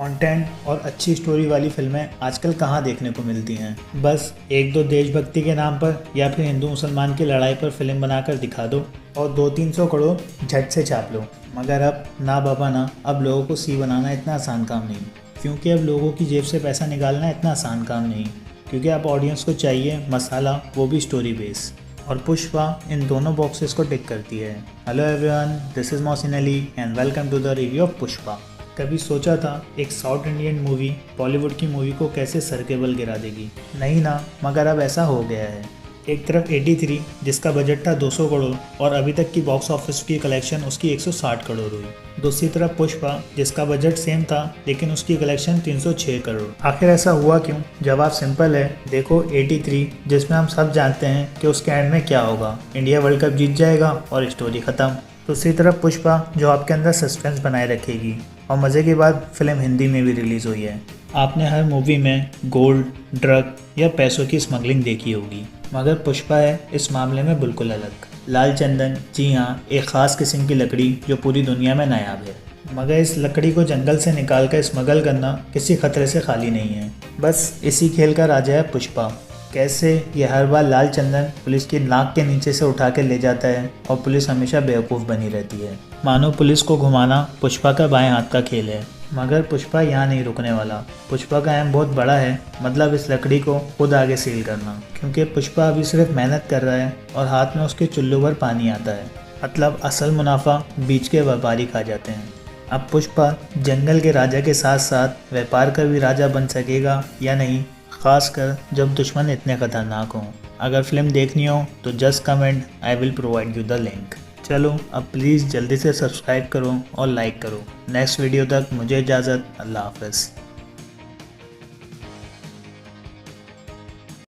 Content और अच्छी story वाली फिल्में आजकल कहाँ देखने को मिलती हैं। बस एक दो देशभक्ति के नाम पर या फिर हिंदू मुसलमान की लड़ाई पर फिल्म बनाकर दिखा दो और 200-300 करोड़ झट से छाप लो। मगर अब ना बाबा ना, अब लोगों को सी बनाना इतना आसान काम नहीं, क्योंकि अब लोगों की जेब से पैसा निकालना इतना आसान काम नहीं, क्योंकि अब ऑडियंस को चाहिए मसाला, वो भी स्टोरी बेस। और पुष्पा इन दोनों बॉक्सेस को टिक करती है। Hello everyone, this is Mohsin Ali and welcome to the review of Pushpa. कभी सोचा था एक साउथ इंडियन मूवी बॉलीवुड की मूवी को कैसे सर के बल गिरा देगी? नहीं ना, मगर अब ऐसा हो गया है। एक तरफ 83 जिसका बजट था 200 करोड़ और अभी तक की बॉक्स ऑफिस की कलेक्शन उसकी 160 करोड़ हुई। दूसरी तरफ पुष्पा जिसका बजट सेम था लेकिन उसकी कलेक्शन 306 करोड़। आखिर ऐसा हुआ क्यों? जवाब सिंपल है, देखो 83 जिसमें हम सब जानते हैं कि उसके एंड में क्या होगा, इंडिया वर्ल्ड कप जीत जाएगा और स्टोरी खत्म। दूसरी तरफ पुष्पा जो आपके अंदर सस्पेंस बनाए रखेगी। और मज़े की बात, फिल्म हिंदी में भी रिलीज़ हुई है। आपने हर मूवी में गोल्ड, ड्रग या पैसों की स्मगलिंग देखी होगी, मगर पुष्पा है इस मामले में बिल्कुल अलग। लाल चंदन, जी हाँ, एक ख़ास किस्म की लकड़ी जो पूरी दुनिया में नायाब है, मगर इस लकड़ी को जंगल से निकाल कर स्मगल करना किसी खतरे से खाली नहीं है। बस इसी खेल का राजा है पुष्पा। कैसे ये हर बार लाल चंदन पुलिस की नाक के नीचे से उठा के ले जाता है और पुलिस हमेशा बेवकूफ़ बनी रहती है। मानो पुलिस को घुमाना पुष्पा का बाएं हाथ का खेल है। मगर पुष्पा यहाँ नहीं रुकने वाला। पुष्पा का एम बहुत बड़ा है, मतलब इस लकड़ी को खुद आगे सील करना, क्योंकि पुष्पा अभी सिर्फ मेहनत कर रहा है और हाथ में उसके चुल्लू भर पानी आता है। मतलब असल मुनाफा बीच के व्यापारी खा जाते हैं। अब पुष्पा जंगल के राजा के साथ साथ व्यापार का भी राजा बन सकेगा या नहीं, खासकर जब दुश्मन इतने खतरनाक हों। अगर फिल्म देखनी हो तो just comment, I will provide you the link. चलो अब प्लीज़ जल्दी से सब्सक्राइब करो और लाइक करो। नेक्स्ट वीडियो तक मुझे इजाज़त, अल्लाह हाफ़िज़।